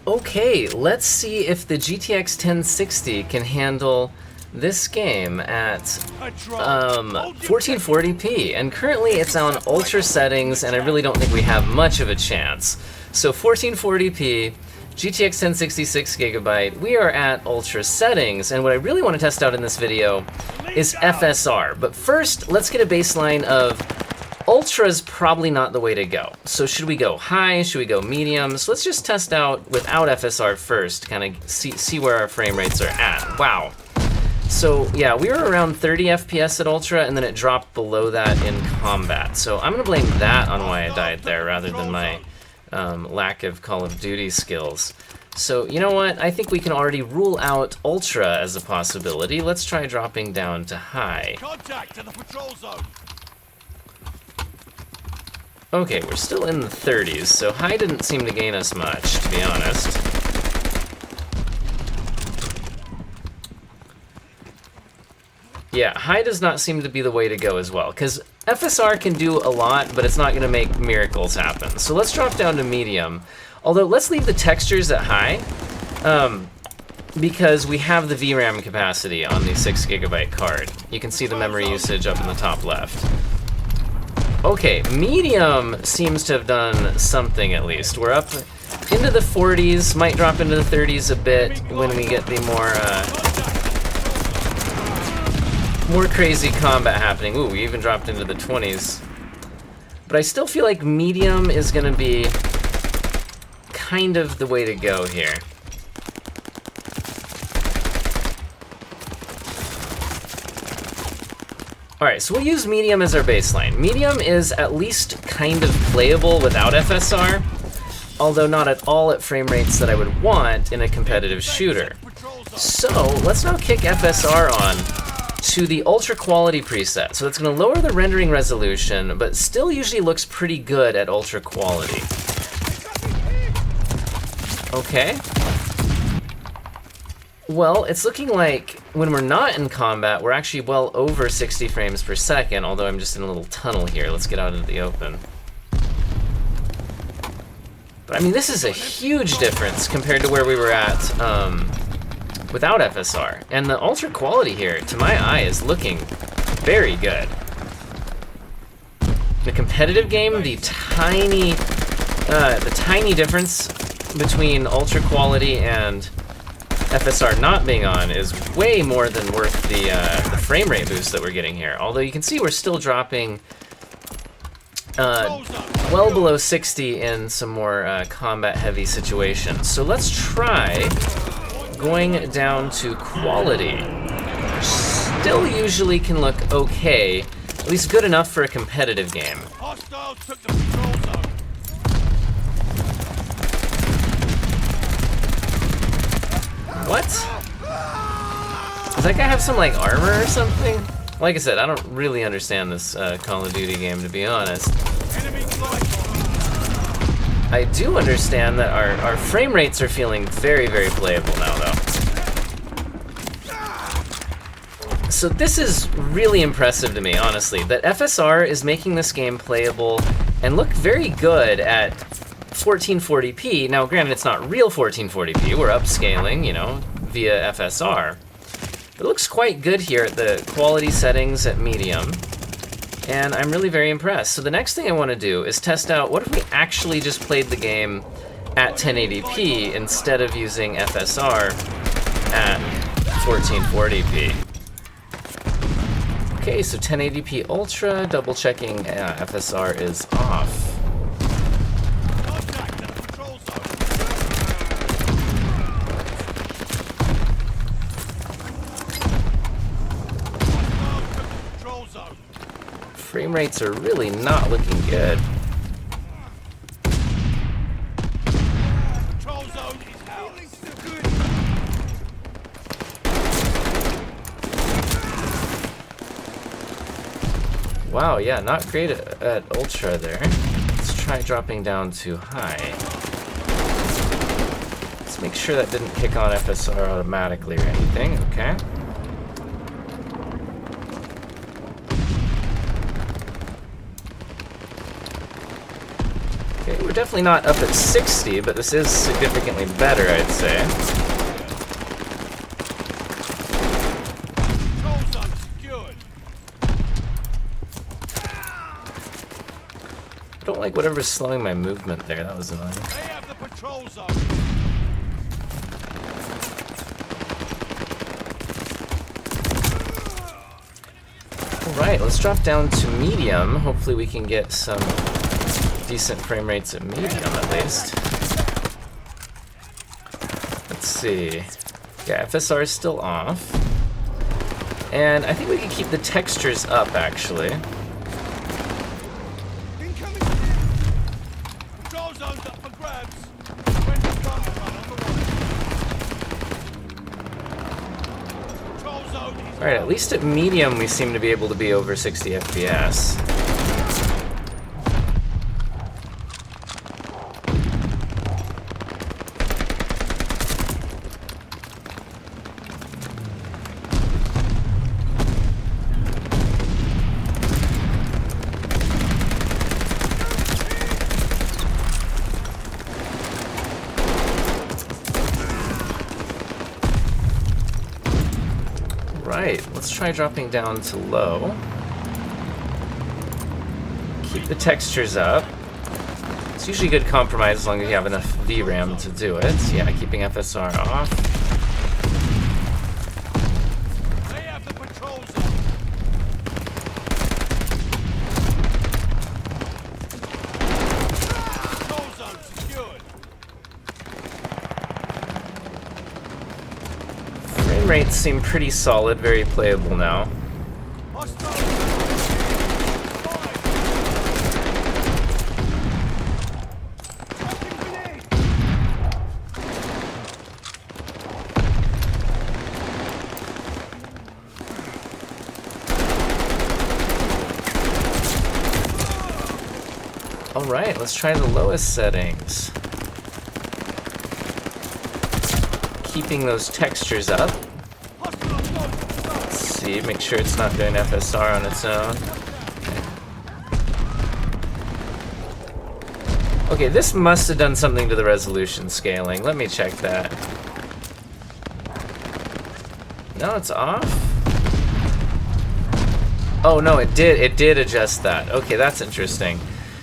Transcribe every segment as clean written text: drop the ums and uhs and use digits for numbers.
Okay, let's see if the GTX 1060 can handle this game at 1440p, and currently it's on ultra settings, and I really don't think we have much of a chance. So 1440p, GTX 1060 6GB, we are at ultra settings, and what I really want to test out in this video is FSR. But first, let's get a baseline of ultra's probably not the way to go. So should we go high, should we go medium? So let's just test out without FSR first, kind of see where our frame rates are at. Wow. So yeah, we were around 30 FPS at ultra, and then it dropped below that in combat. So I'm gonna blame that on why I died there rather than my lack of Call of Duty skills. So you know what, I think we can already rule out ultra as a possibility. Let's try dropping down to high. Contact to the patrol zone. Okay, we're still in the 30s, so high didn't seem to gain us much, to be honest. Yeah, high does not seem to be the way to go as well, because FSR can do a lot, but it's not going to make miracles happen. So let's drop down to medium. Although, let's leave the textures at high, because we have the VRAM capacity on the 6GB card. You can see the memory usage up in the top left. Okay, medium seems to have done something at least. We're up into the 40s, might drop into the 30s a bit when we get the more crazy combat happening. Ooh, we even dropped into the 20s. But I still feel like medium is gonna be kind of the way to go here. Alright, so we'll use medium as our baseline. Medium is at least kind of playable without FSR, although not at all at frame rates that I would want in a competitive shooter. So let's now kick FSR on to the UltraQuality preset. So it's going to lower the rendering resolution, but still usually looks pretty good at UltraQuality. Okay. Well, it's looking like when we're not in combat, we're actually well over 60 frames per second, although I'm just in a little tunnel here. Let's get out into the open. But I mean, this is a huge difference compared to where we were at without FSR. And the UltraQuality here, to my eye, is looking very good. The competitive game, the tiny difference between UltraQuality and FSR not being on is way more than worth the frame rate boost that we're getting here. Although you can see we're still dropping well below 60 in some more combat-heavy situations. So let's try going down to quality. Still usually can look okay, at least good enough for a competitive game. Hostiles took the patrol zone. What? Does that guy have some, like, armor or something? Like I said, I don't really understand this Call of Duty game, to be honest. I do understand that our frame rates are feeling very, very playable now, though. So this is really impressive to me, honestly, that FSR is making this game playable and look very good at 1440p. Now, granted, it's not real 1440p. We're upscaling, you know, via FSR. But it looks quite good here at the quality settings at medium, and I'm really very impressed. So the next thing I want to do is test out, what if we actually just played the game at 1080p instead of using FSR at 1440p. Okay, so 1080p Ultra, double checking FSR is off. Frame rates are really not looking good. Control zone is out. Wow, yeah, not great at Ultra there. Let's try dropping down to high. Let's make sure that didn't kick on FSR automatically or anything, okay? definitely not up at 60, but this is significantly better, I'd say. Control zone secured. I don't like whatever's slowing my movement there. That was annoying. They have the patrol zone. Alright, let's drop down to medium. Hopefully we can get some decent frame rates at medium at least. Let's see. Yeah, FSR is still off. And I think we can keep the textures up actually. Incoming. Control zone's up for grabs. When the gun run on the right. Control zone is Alright, at least at medium we seem to be able to be over 60 FPS. Right, let's try dropping down to low. Keep the textures up. It's usually a good compromise as long as you have enough VRAM to do it. Yeah, keeping FSR off. They have the patrol zone. Control zone secured. Frame rates seem pretty solid, very playable now. Hostile. Alright, let's try the lowest settings. Keeping those textures up. Let's see, make sure it's not doing FSR on its own. Okay, this must have done something to the resolution scaling. Let me check that. No, it's off? Oh no, it did adjust that. Okay, that's interesting.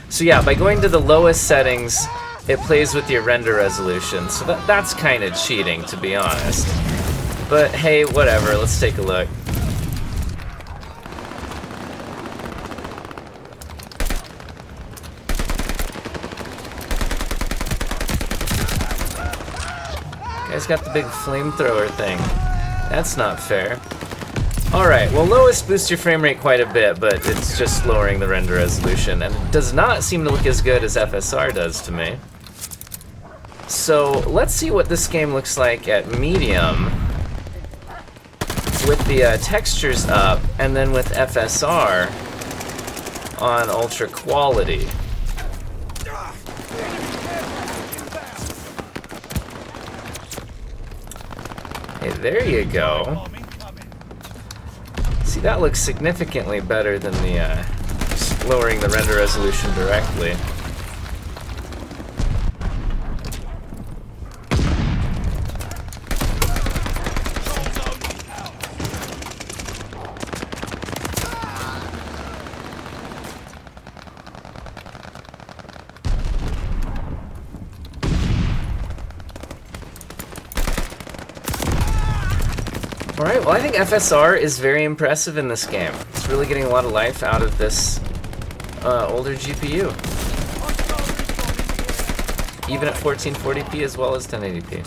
So yeah, by going to the lowest settings, it plays with your render resolution. So that's kind of cheating, to be honest. But hey, whatever, let's take a look. Guy's got the big flamethrower thing. That's not fair. Alright, well lowest boosts your frame rate quite a bit, but it's just lowering the render resolution, and it does not seem to look as good as FSR does to me. So let's see what this game looks like at medium with the textures up, and then with FSR on Ultra Quality. Hey, there you go. See, that looks significantly better than the just lowering the render resolution directly. Alright, well I think FSR is very impressive in this game. It's really getting a lot of life out of this older GPU. Even at 1440p as well as 1080p.